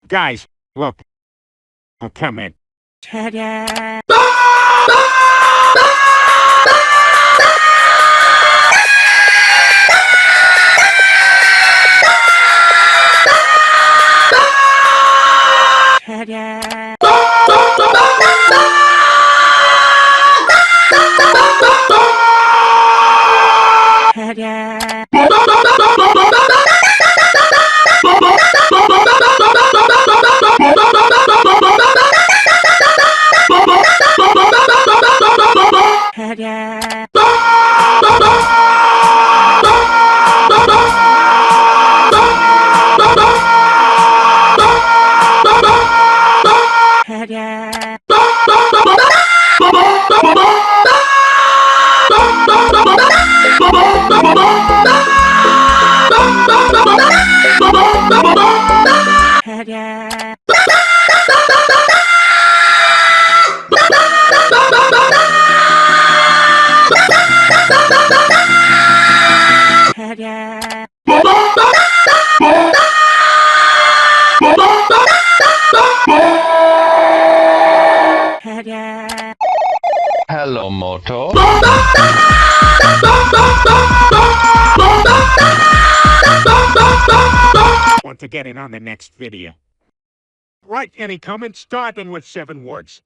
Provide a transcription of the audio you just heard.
Guys, look. I'll come in. Ta-da! Ta-da! Hello, Moto. Want to get in on the next video? Write any comments starting with 7 words.